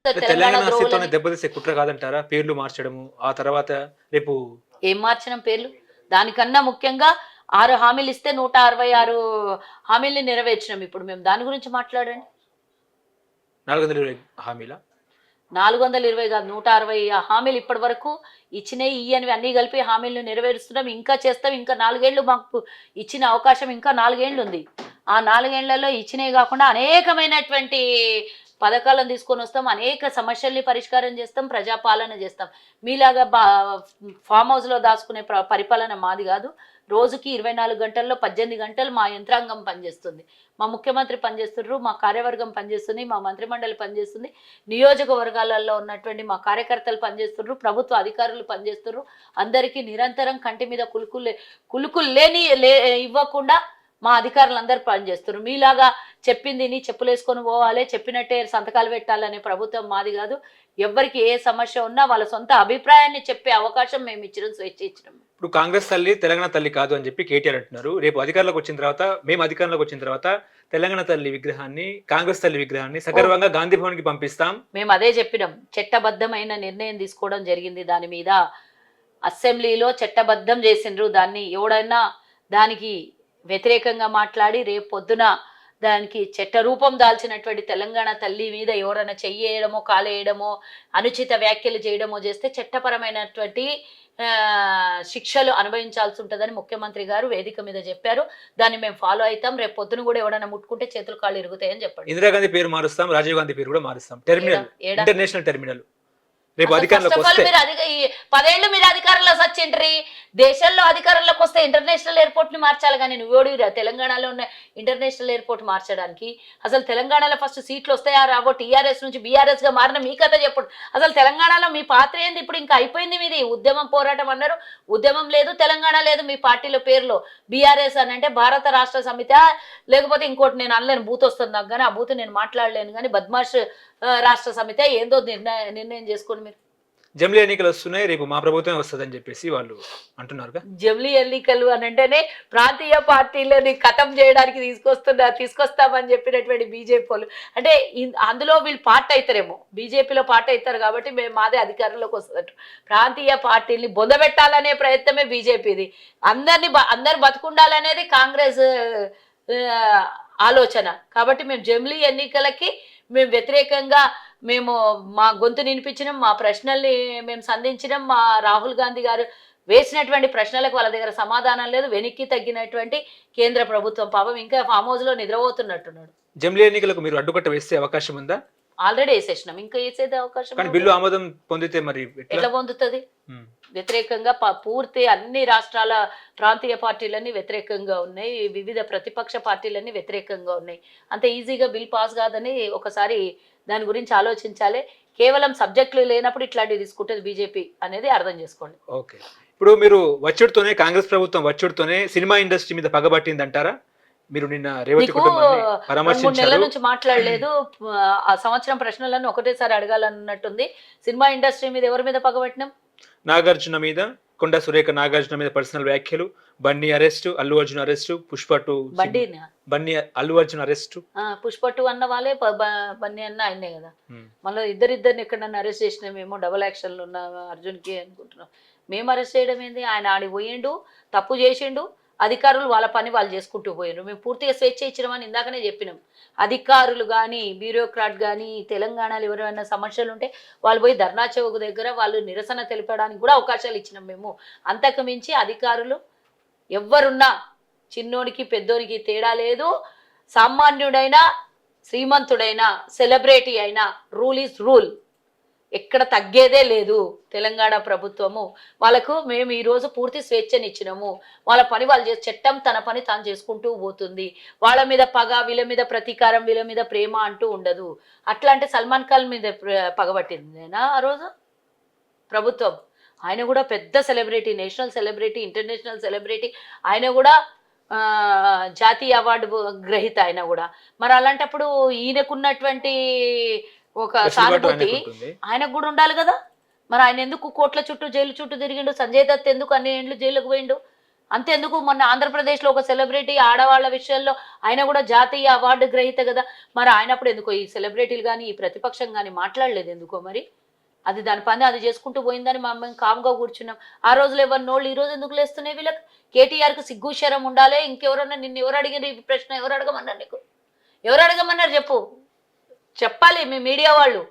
తెలంగాణ తెలంగాణ అస్తిత్వాన్ని ద్రోహులని. దెబ్బతీసే కుట్ర కాదంటారా? పేర్లు మార్చడము, ఆ తర్వాత రేపు ఏం మార్చినాం పేర్లు? దానికన్నా ముఖ్యంగా 6 హామీలు ఇస్తే 166 హామీల్ని నెరవేర్చినాం. ఇప్పుడు మేము దాని గురించి మాట్లాడండి. 420 హామీలా? 420 కాదు, 160 హామీలు ఇప్పటి వరకు ఇచ్చినవి ఇయ్యనివి అన్నీ కలిపి హామీలను నెరవేరుస్తున్నాం. ఇంకా చేస్తాం. ఇంకా 4 ఏళ్ళు మాకు ఇచ్చిన అవకాశం ఇంకా 4 ఏళ్ళు ఉంది. ఆ 4 ఏళ్లలో ఇచ్చినవి కాకుండా అనేకమైనటువంటి పథకాలను తీసుకొని వస్తాం. అనేక సమస్యల్ని పరిష్కారం చేస్తాం. ప్రజాపాలన చేస్తాం. మీలాగా ఫామ్ హౌస్లో దాచుకునే పరిపాలన మాది కాదు. రోజుకి 24 గంటల్లో 18 గంటలు మా యంత్రాంగం పనిచేస్తుంది. మా ముఖ్యమంత్రి పనిచేస్తున్నారు, మా కార్యవర్గం పనిచేస్తుంది, మా మంత్రిమండలి పనిచేస్తుంది, నియోజకవర్గాలలో ఉన్నటువంటి మా కార్యకర్తలు పనిచేస్తున్నారు, ప్రభుత్వ అధికారులు పనిచేస్తున్నారు. అందరికీ నిరంతరం కంటి మీద కులుకులు ఇవ్వకుండా మా అధికారులు అందరూ పనిచేస్తున్నారు. మీలాగా చెప్పింది నీ చెప్పులేసుకొని పోవాలి, చెప్పినట్టే సంతకాలు పెట్టాలనే ప్రభుత్వం మాది కాదు. ఎవరికి ఏ సమస్య ఉన్నా వాళ్ళ సొంత అభిప్రాయాన్ని చెప్పే అవకాశం మేము ఇచ్చినాం, స్వేచ్ఛ ఇచ్చినాం. ఇప్పుడు కాంగ్రెస్ తల్లి తెలంగాణ తల్లి కాదు అని చెప్పి కేటీఆర్ అంటున్నారు. రేపు అధికారంలోకి వచ్చిన తర్వాత, మేము అధికారంలోకి వచ్చిన తర్వాత తెలంగాణ తల్లి విగ్రహాన్ని, కాంగ్రెస్ తల్లి విగ్రహాన్ని సగర్వంగా గాంధీ భవన్ కి పంపిస్తాం. మేము అదే చెప్పినాం. చట్టబద్ధమైన నిర్ణయం తీసుకోవడం జరిగింది. దాని మీద అసెంబ్లీలో చట్టబద్ధం చేసిండ్రు. దాన్ని ఎవడైనా దానికి వ్యతిరేకంగా మాట్లాడి రేపు పొద్దున దానికి చట్టరూపం దాల్చినటువంటి తెలంగాణ తల్లి మీద ఎవరైనా చెయ్యేయడమో కాలేయడమో అనుచిత వ్యాఖ్యలు చేయడమో చేస్తే చట్టపరమైనటువంటి శిక్షలు అనుభవించాల్సి ఉంటుందని ముఖ్యమంత్రి గారు వేదిక మీద చెప్పారు. దాన్ని మేము ఫాలో అవుతాం. రేపు పొద్దున కూడా ఎవరైనా ముట్టుకుంటే చేతులు కాళ్ళు ఇరుగుతాయని చెప్పండి. ఇందిరాగాంధీ పేరు మారుస్తాం, రాజీవ్ గాంధీ పేరు కూడా మారుస్తాం. టెర్మినల్, ఇంటర్నేషనల్ టెర్మినల్ రేపు అధికారంలోకి వస్తే 10 ఏళ్ళు మీరు అధికారంలో సచ్చిండ్రి. దేశంలో అధికారంలోకి వస్తే ఇంటర్నేషనల్ ఎయిర్పోర్ట్ ని మార్చాలి. కానీ నువ్వేడిరా తెలంగాణలో ఉన్న ఇంటర్నేషనల్ ఎయిర్పోర్ట్ మార్చడానికి? అసలు తెలంగాణలో ఫస్ట్ సీట్లు వస్తాయా రావో? టీఆర్ఎస్ నుంచి బీఆర్ఎస్ గా మారిన మీ కథ చెప్పండి. అసలు తెలంగాణలో మీ పాత్ర ఏంది? ఇప్పుడు ఇంకా అయిపోయింది మీది. ఉద్యమం పోరాటం అన్నారు, ఉద్యమం లేదు, తెలంగాణ లేదు మీ పార్టీలో పేరులో. బీఆర్ఎస్ అని అంటే భారత రాష్ట్ర సమితి, లేకపోతే ఇంకోటి నేను అనలేను, బూత్ వస్తుంది నాకు, కానీ ఆ బూత్ నేను మాట్లాడలేను. కానీ బద్మాష్ రాష్ట్ర సమితి ఏందో నిర్ణయం చేసుకోండి మీరు. జమిలీ ఎన్నికలు వస్తున్నాయి, రేపు మా ప్రభుత్వమే వస్తుందని చెప్పేసి వాళ్ళు అంటున్నారు. జమిలీ ఎన్నికలు అని అంటేనే ప్రాంతీయ పార్టీలని ఖతం చేయడానికి తీసుకొస్తామని చెప్పినటువంటి బీజేపీ వాళ్ళు. అంటే అందులో వీళ్ళు పార్ట్ అవుతారేమో, బీజేపీలో పార్ట్ అవుతారు కాబట్టి మేము మాదే అధికారంలోకి వస్తుందట. ప్రాంతీయ పార్టీని బొందబెట్టాలనే ప్రయత్నమే బీజేపీది. అందరు బతుకుండాలనేది కాంగ్రెస్ ఆలోచన. కాబట్టి మేము జమిలీ ఎన్నికలకి మేము వ్యతిరేకంగా మా గొంతు వినిపించినాం, మా ప్రశ్నల్ని మేము సంధించినాం. మా రాహుల్ గాంధీ గారు వేసినటువంటి ప్రశ్నలకు వాళ్ళ దగ్గర సమాధానం లేదు. వెనక్కి తగ్గినటువంటి కేంద్ర ప్రభుత్వం పాపం ఇంకా ఫామ్ హౌస్ లో నిద్రపోతున్నట్టున్నాడు. జమిలీ ఎన్నికలకు మీరు అడ్డుకట్ట వేసే అవకాశం ఉందా? ఆల్రెడీ వేసేసినాం, ఇంకా వేసేది అవకాశం. బిల్లు ఆమోదం పొందితే మరి ఎట్లా పొందుతుంది? వ్యతిరేకంగా పూర్తి అన్ని రాష్ట్రాల ప్రాంతీయ పార్టీలన్నీ వ్యతిరేకంగా ఉన్నాయి, వివిధ ప్రతిపక్ష పార్టీలన్నీ వ్యతిరేకంగా ఉన్నాయి. అంత ఈజీగా బిల్ పాస్ కాదని ఒకసారి దాని గురించి ఆలోచించాలి. కేవలం సబ్జెక్టులు లేనప్పుడు ఇట్లాంటివి తీసుకుంటుంది బీజేపీ అనేది అర్థం చేసుకోండి. ఓకే, ఇప్పుడు మీరు వచ్చుడుతోనే, కాంగ్రెస్ ప్రభుత్వం వచ్చుడుతోనే సినిమా ఇండస్ట్రీ మీద పగబట్టింది అంటారా? మీరు నిన్న రేవతి కుటుంబాన్ని పరామర్శించారు. 3 నెలల నుంచి మాట్లాడలేదు. ఆ సంవత్సరం ప్రశ్నలను ఒకటేసారి అడగాలన్నట్టుంది. సినిమా ఇండస్ట్రీ మీద ఎవరి మీద పగబట్టినాం? నాగార్జున మీద, కొండ సురేఖ నాగార్జున మీద పర్సనల్ వ్యాఖ్యలు, బన్నీ అరెస్టు, అల్లు అర్జున్ అరెస్టు, పుష్ప2 బన్నీ అల్లు అర్జున్ అరెస్టు. పుష్ప2 అన్న వాళ్ళే, బన్నీ అన్న ఆయనే కదా. మళ్ళీ ఇద్దరిని ఎక్కడన్నా అరెస్ట్ చేసినామేమో, డబుల్ యాక్షన్లు ఉన్న అర్జున్కి అనుకుంటున్నాం. మేము అరెస్ట్ చేయడం ఏంది? ఆయన ఆడికి పోయిండు, తప్పు చేసిండు, అధికారులు వాళ్ళ పని వాళ్ళు చేసుకుంటూ పోయినారు. మేము పూర్తిగా స్వేచ్ఛ ఇచ్చినామని ఇందాకనే చెప్పినాం. అధికారులు కానీ బ్యూరోక్రాట్ కానీ తెలంగాణలో ఎవరైనా సమస్యలు ఉంటే వాళ్ళు పోయి ధర్నా చౌక్ దగ్గర వాళ్ళు నిరసన తెలపడానికి కూడా అవకాశాలు ఇచ్చినాం మేము. అంతకు మించి అధికారులు ఎవరున్నా చిన్నోడికి పెద్దోడికి తేడా లేదు. సామాన్యుడైనా శ్రీమంతుడైనా సెలబ్రిటీ అయినా రూల్ ఈజ్ రూల్. ఎక్కడ తగ్గేదే లేదు. తెలంగాణ ప్రభుత్వము వాళ్ళకు మేము ఈరోజు పూర్తి స్వేచ్ఛనిచ్చినాము. వాళ్ళ పని వాళ్ళు చేసి, చట్టం తన పని తాను చేసుకుంటూ పోతుంది. వాళ్ళ మీద పగ, వీళ్ళ మీద ప్రతీకారం, వీళ్ళ మీద ప్రేమ అంటూ ఉండదు. అట్లా అంటే సల్మాన్ ఖాన్ మీద పగబట్టిందేనా ఆ రోజు ప్రభుత్వం? ఆయన కూడా పెద్ద celebrity, national celebrity, international celebrity. ఆయన కూడా జాతీయ అవార్డు గ్రహీత ఆయన కూడా. మరి అలాంటప్పుడు ఈయనకున్నటువంటి ఒక సానుభూతి ఆయనకు కూడా ఉండాలి కదా. మరి ఆయన ఎందుకు కోట్ల చుట్టూ జైలు చుట్టూ తిరిగిండు? సంజయ్ దత్ ఎందుకు అన్ని ఏళ్ళు జైలుకు పోయిండు? అంతెందుకు మొన్న ఆంధ్రప్రదేశ్లో ఒక సెలబ్రిటీ ఆడవాళ్ళ విషయంలో ఆయన కూడా జాతీయ అవార్డు గ్రహీత కదా, మరి ఆయనప్పుడు ఎందుకో ఈ సెలబ్రిటీలు కానీ ఈ ప్రతిపక్షం కానీ మాట్లాడలేదు ఎందుకో మరి. అది దాని పని అది చేసుకుంటూ పోయిందని మేము కామ్గా కూర్చున్నాం. ఆ రోజులు ఎవరినోళ్ళు ఈ రోజు ఎందుకు లేస్తున్నాయి వీళ్ళకి? కేటీఆర్కి సిగ్గు శరం ఉండాలి. ఇంకెవరన్నా నిన్ను ఎవరు అడిగారు ఈ ప్రశ్న? ఎవరు అడగమన్నారు నీకు? ఎవరు అడగమన్నారు చెప్పు, చెప్పాలి మీ మీడియా వాళ్ళు.